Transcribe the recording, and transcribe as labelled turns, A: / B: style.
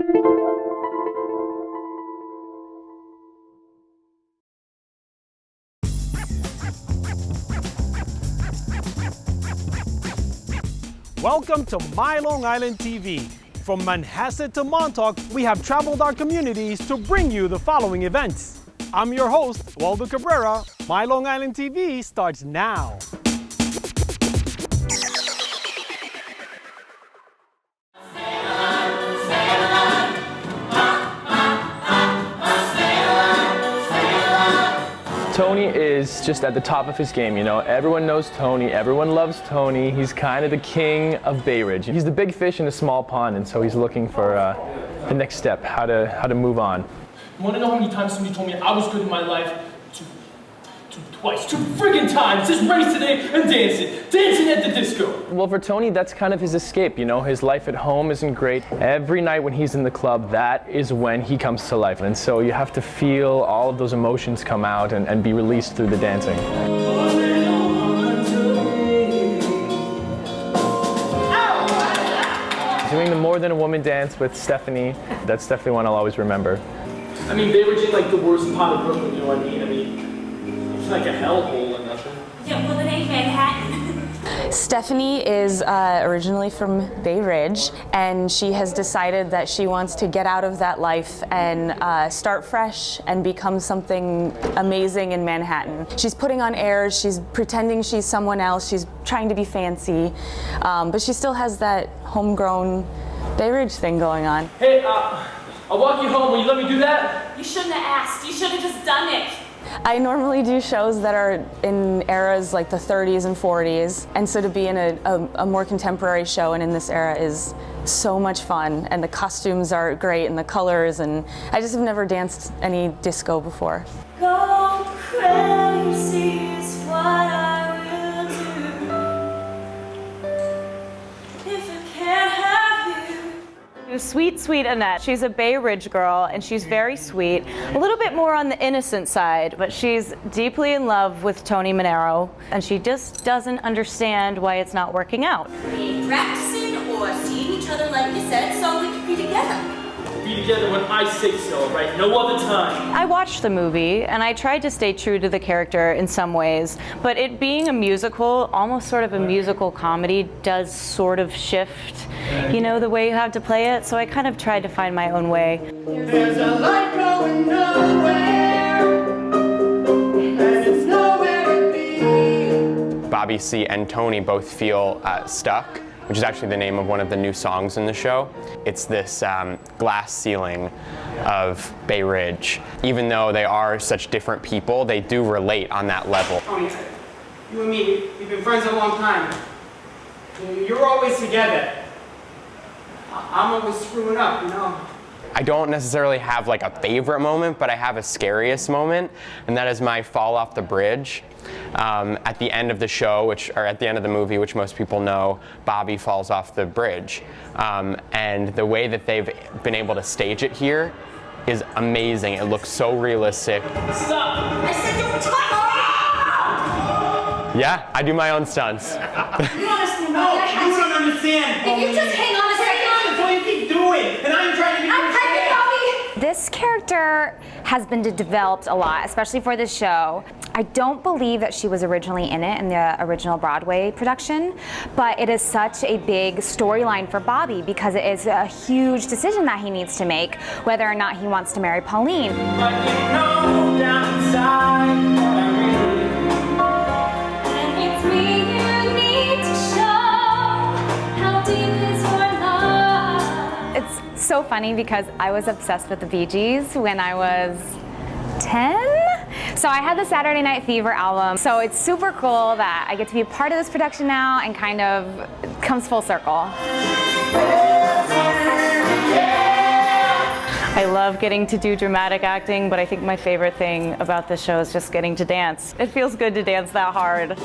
A: Welcome to My Long Island TV. From Manhasset to Montauk, we have traveled our communities to bring you the following events. I'm your host, Waldo Cabrera. My Long Island TV starts now.
B: Tony is just at the top of his game, you know. Everyone knows Tony, everyone loves Tony. He's kind of the king of Bay Ridge. He's the big fish in a small pond, and so he's looking for the next step, how to move on.
C: You want to know how many times somebody told me I was good in my life? Twice, 2 friggin' times, just racing it and dancing at the disco.
B: Well, for Tony, that's kind of his escape, you know. His life at home isn't great. Every night when he's in the club, that is when he comes to life. And so you have to feel all of those emotions come out and be released through the dancing. Doing the More Than a Woman dance with Stephanie, that's definitely one I'll always remember.
C: I mean, Bay Ridge ain't like the worst part of Brooklyn, you know what I mean? It's like a hellhole or nothing.
D: Yeah, well, it ain't Manhattan.
E: Stephanie is originally from Bay Ridge, and she has decided that she wants to get out of that life and start fresh and become something amazing in Manhattan. She's putting on airs, she's pretending she's someone else, she's trying to be fancy, but she still has that homegrown Bay Ridge thing going on.
C: Hey, I'll walk you home. Will you let me do that?
D: You shouldn't have asked. You should have just done it.
E: I normally do shows that are in eras like the 30s and 40s, and so to be in a more contemporary show and in this era is so much fun, and the costumes are great and the colors, and I just have never danced any disco before.
D: Go crazy is what I will do if I can't have you.
F: Sweet Annette. She's a Bay Ridge girl, and she's very sweet. A little bit more on the innocent side, but she's deeply in love with Tony Manero, and she just doesn't understand why it's not working out.
D: We ain't practicing or seeing each other like you said, so we can be together.
C: Be together when I say so, right? No other time.
F: I watched the movie, and I tried to stay true to the character in some ways, but it being a musical, almost sort of a musical comedy, does sort of shift, you know, the way you have to play it, so I kind of tried to find my own way.
G: There's a light going nowhere, and it's nowhere to be.
H: Bobby C and Tony both feel stuck, which is actually the name of one of the new songs in the show. It's this glass ceiling of Bay Ridge. Even though they are such different people, they do relate on that level.
G: Tony, you and me, we've been friends a long time. You're always together. I'm always screwing up, you know.
H: I don't necessarily have like a favorite moment, but I have a scariest moment, and that is my fall off the bridge. At the end of the show, or at the end of the movie, which most people know, Bobby falls off the bridge. And the way that they've been able to stage it here is amazing. It looks so realistic.
D: Stop! I said don't touch!
H: Yeah, I do my own stunts.
G: You don't understand.
D: If you just hang on a second.
G: That's all you keep doing, and I'm trying to be
D: Bobby!
I: This character has been developed a lot, especially for this show. I don't believe that she was originally in it in the original Broadway production, but it is such a big storyline for Bobby because it is a huge decision that he needs to make, whether or not he wants to marry Pauline.
G: But you know down inside what I really
D: And it's me you need to show how deep is your love.
I: It's so funny because I was obsessed with the Bee Gees when I was 10. So I had the Saturday Night Fever album. So it's super cool that I get to be a part of this production now and kind of comes full circle.
F: I love getting to do dramatic acting, but I think my favorite thing about this show is just getting to dance. It feels good to dance that hard.